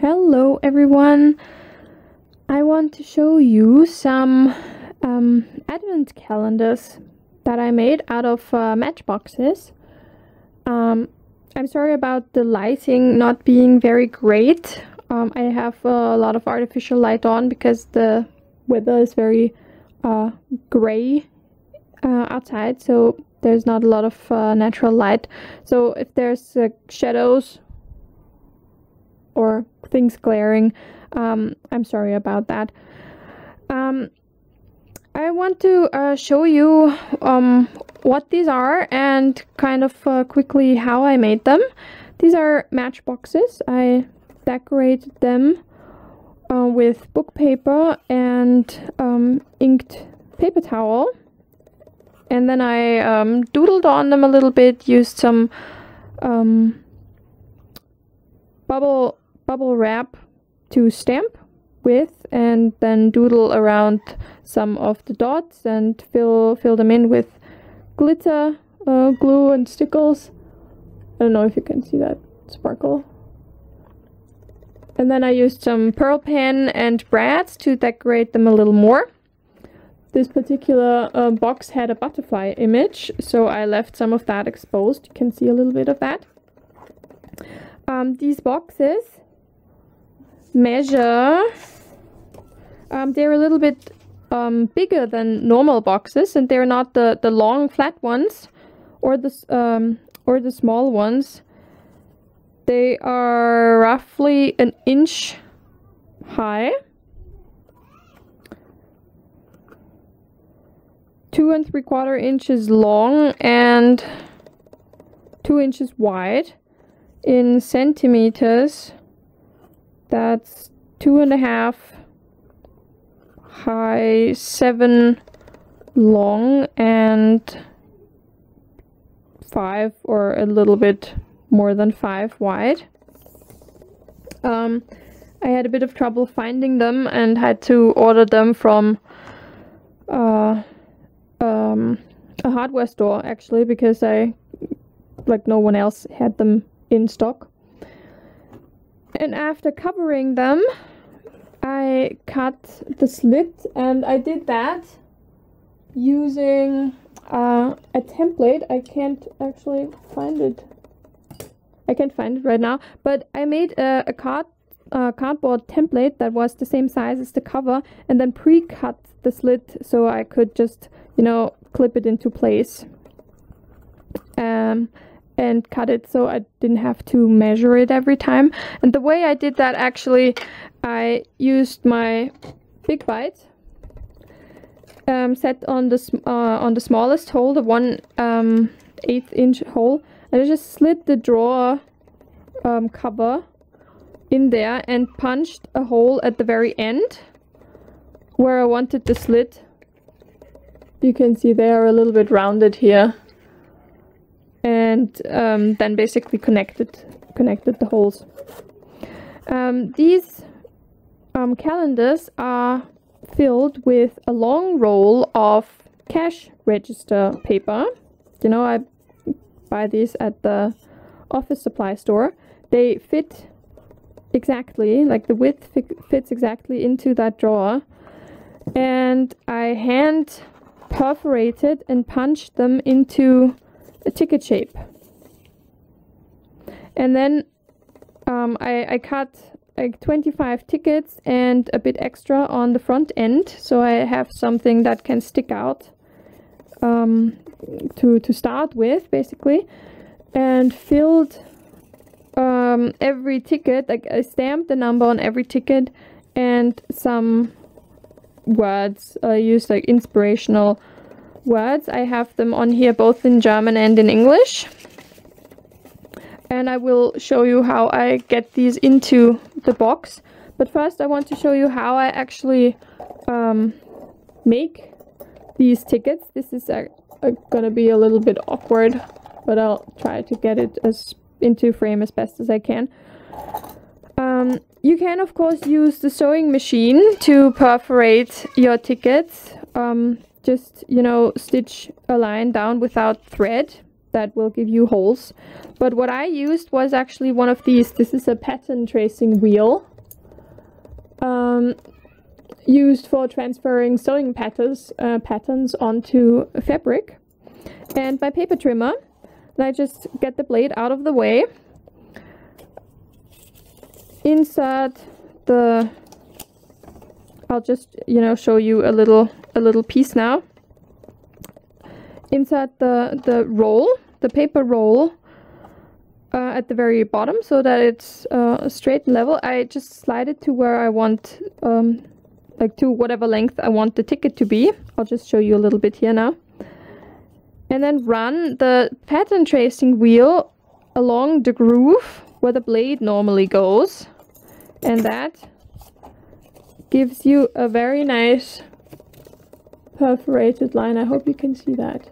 Hello everyone! I want to show you some advent calendars that I made out of matchboxes. I'm sorry about the lighting not being very great. I have a lot of artificial light on because the weather is very gray outside, so there's not a lot of natural light. So if there's shadows or things glaring, I'm sorry about that. I want to show you what these are and kind of quickly how I made them. These are matchboxes. I decorated them with book paper and inked paper towel, and then I doodled on them a little bit, used some bubble wrap to stamp with, and then doodle around some of the dots and fill them in with glitter glue and stickles. I don't know if you can see that sparkle. And then I used some pearl pen and brads to decorate them a little more. This particular box had a butterfly image, so I left some of that exposed. You can see a little bit of that. These boxes measure, they're a little bit bigger than normal boxes, and they're not the long flat ones or the small ones. They are roughly an inch high, 2 3/4 inches long, and 2 inches wide. In centimeters, that's 2.5 high, 7 long, and 5 or a little bit more than 5 wide. I had a bit of trouble finding them and had to order them from a hardware store, actually, because no one else had them in stock. And after covering them, I cut the slit, and I did that using a template. I can't actually find it. I can't find it right now, but I made a cardboard template that was the same size as the cover, and then pre-cut the slit so I could just, clip it into place. And cut it so I didn't have to measure it every time. And the way I did that, actually, I used my big bite, set on the smallest hole, the 1/8 inch hole, and I just slid the drawer cover in there and punched a hole at the very end where I wanted the slit. You can see they are a little bit rounded here. And then basically connected the holes. These calendars are filled with a long roll of cash register paper. I buy these at the office supply store. They fit exactly, like the width fits exactly into that drawer. And I hand perforated and punched them into a ticket shape. And then I cut like 25 tickets and a bit extra on the front end, so I have something that can stick out to start with, basically. And filled every ticket, like I stamped the number on every ticket, and some words. I used like inspirational words. I have them on here both in German and in English, and I will show you how I get these into the box. But first I want to show you how I actually make these tickets. This is gonna be a little bit awkward, but I'll try to get it into frame as best as I can. You can of course use the sewing machine to perforate your tickets. Just, stitch a line down without thread. That will give you holes. But what I used was actually one of these. This is a pattern tracing wheel. used for transferring sewing patterns onto fabric. And my paper trimmer, and I just get the blade out of the way, insert the, I'll just, you know, show you a little piece now. Insert the roll, the paper roll, at the very bottom, so that it's straight and level. I just slide it to where I want, like to whatever length I want the ticket to be. I'll just show you a little bit here now. And then run the pattern tracing wheel along the groove where the blade normally goes. And that gives you a very nice perforated line. I hope you can see that.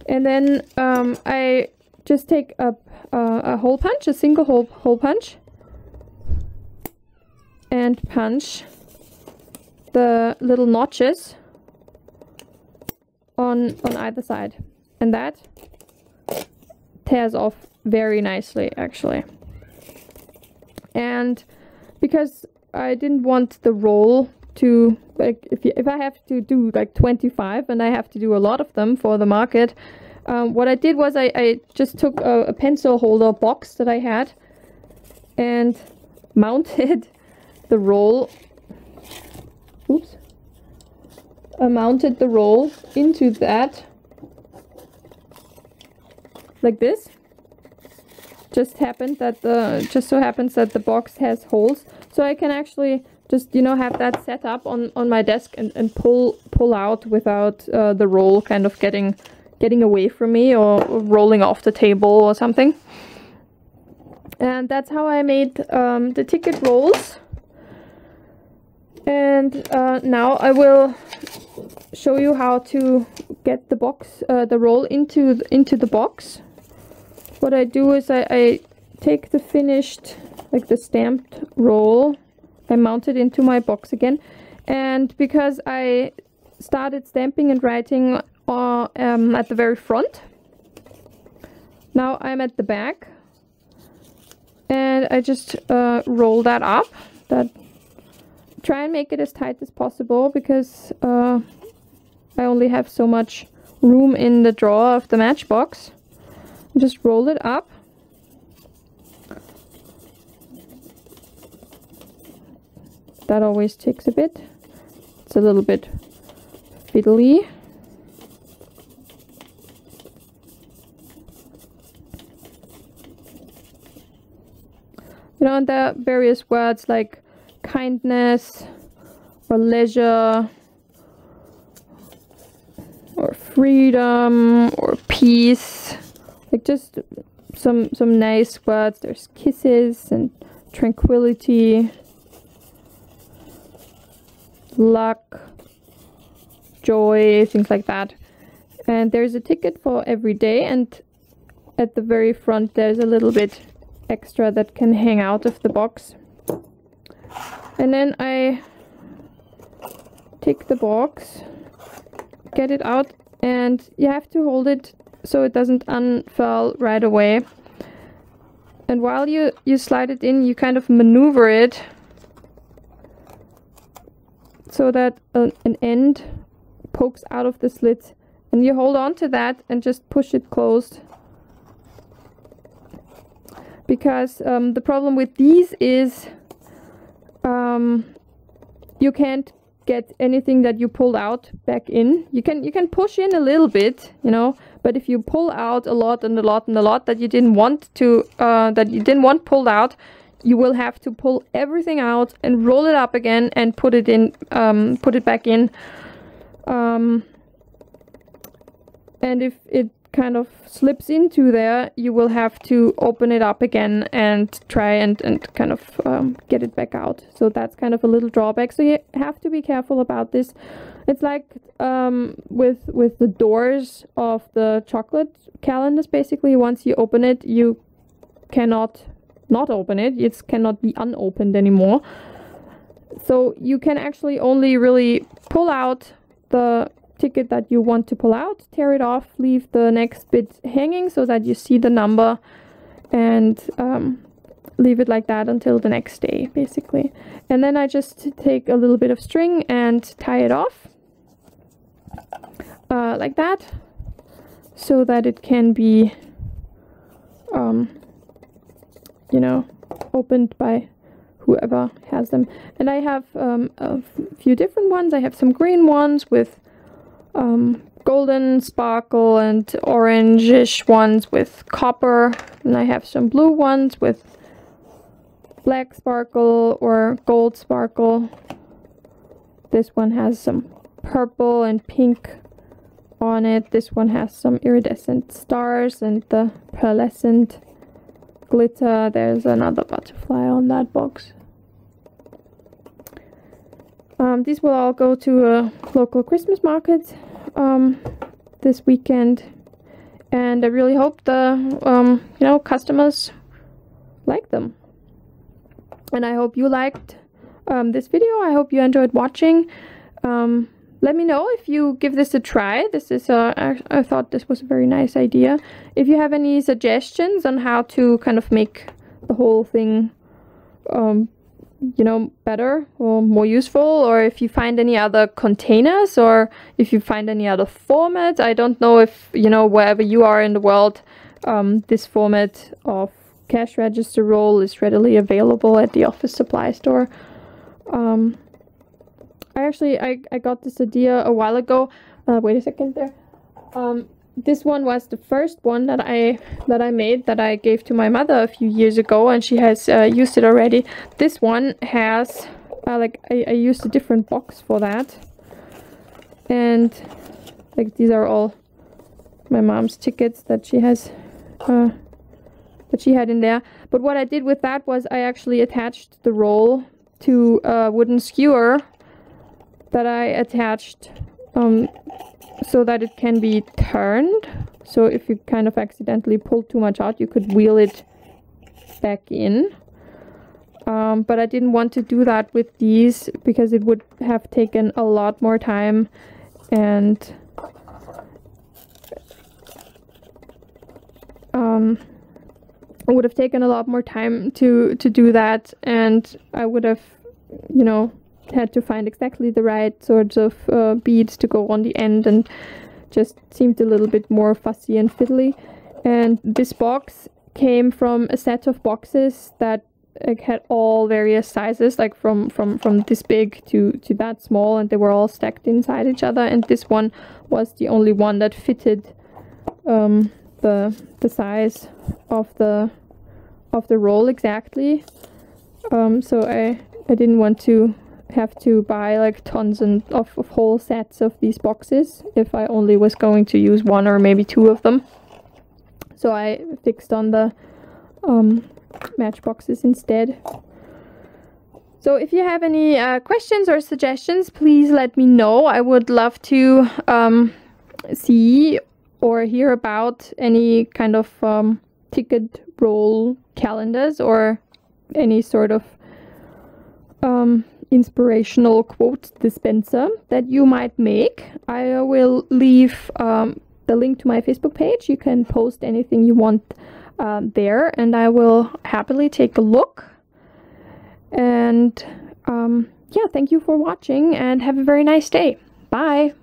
And then I just take up a hole punch, a single hole punch, and punch the little notches on either side, and that tears off very nicely, actually. And because I didn't want the roll to, like, if I have to do like 25 and I have to do a lot of them for the market, what I did was I just took a pencil holder box that I had and mounted the roll. Oops. I mounted the roll into that, like this. Just so happens that the box has holes, so I can actually just, you know, have that set up on my desk and pull out without the roll kind of getting away from me or rolling off the table or something. And that's how I made the ticket rolls. And now I will show you how to get the box, the roll into the box. What I do is I take the finished, like the stamped roll, I mount it into my box again, and because I started stamping and writing at the very front, now I'm at the back, and I just roll that up. Try and make it as tight as possible, because I only have so much room in the drawer of the matchbox. Just roll it up. That always takes a bit. It's a little bit fiddly. You know, and there are various words like kindness or leisure or freedom or peace, like just some nice words. There's kisses and tranquility, luck, joy, things like that. And there's a ticket for every day, and at the very front there's a little bit extra that can hang out of the box. And then I take the box, get it out, and you have to hold it so it doesn't unfurl right away. And while you slide it in, you kind of maneuver it so that an end pokes out of the slit, and you hold on to that and just push it closed. Because the problem with these is you can't get anything that you pulled out back in. You can push in a little bit, you know, but if you pull out a lot and a lot and a lot that you didn't want pulled out, you will have to pull everything out and roll it up again and put it back in. And if it kind of slips into there, you will have to open it up again and try and kind of get it back out. So that's kind of a little drawback, so you have to be careful about this. It's like with the doors of the chocolate calendars. Basically, once you open it, you cannot not open it. It cannot be unopened anymore. So you can actually only really pull out the ticket that you want to pull out, tear it off, leave the next bit hanging so that you see the number, and leave it like that until the next day, basically. And then I just take a little bit of string and tie it off like that, so that it can be you know, opened by whoever has them. And I have a few different ones. I have some green ones with golden sparkle and orangish ones with copper, and I have some blue ones with black sparkle or gold sparkle. This one has some purple and pink on it. This one has some iridescent stars and the pearlescent glitter. There's another butterfly on that box. These will all go to a local Christmas market this weekend, and I really hope the you know, customers like them. And I hope you liked this video. I hope you enjoyed watching. Let me know if you give this a try. This is I thought this was a very nice idea. If you have any suggestions on how to kind of make the whole thing you know, better or more useful, or if you find any other containers, or if you find any other format. I don't know if, you know, wherever you are in the world, this format of cash register roll is readily available at the office supply store. I got this idea a while ago. Wait a second there. This one was the first one that I made, that I gave to my mother a few years ago, and she has used it already. This one has like I used a different box for that, and like these are all my mom's tickets that she has that she had in there. But what I did with that was I actually attached the roll to a wooden skewer that I attached so that it can be turned. So if you kind of accidentally pull too much out, you could wheel it back in. But I didn't want to do that with these because it would have taken a lot more time, and it would have taken a lot more time to do that, and I would have, you know, had to find exactly the right sorts of beads to go on the end, and just seemed a little bit more fussy and fiddly. And this box came from a set of boxes that like had all various sizes, like from this big to that small, and they were all stacked inside each other, and this one was the only one that fitted the size of the roll exactly. So I didn't want to have to buy like tons of whole sets of these boxes if I only was going to use one or maybe two of them. So I fixed on the matchboxes instead. So if you have any questions or suggestions, please let me know. I would love to see or hear about any kind of ticket roll calendars or any sort of inspirational quote dispenser that you might make. I will leave the link to my Facebook page. You can post anything you want there, and I will happily take a look. And yeah, thank you for watching, and have a very nice day. Bye.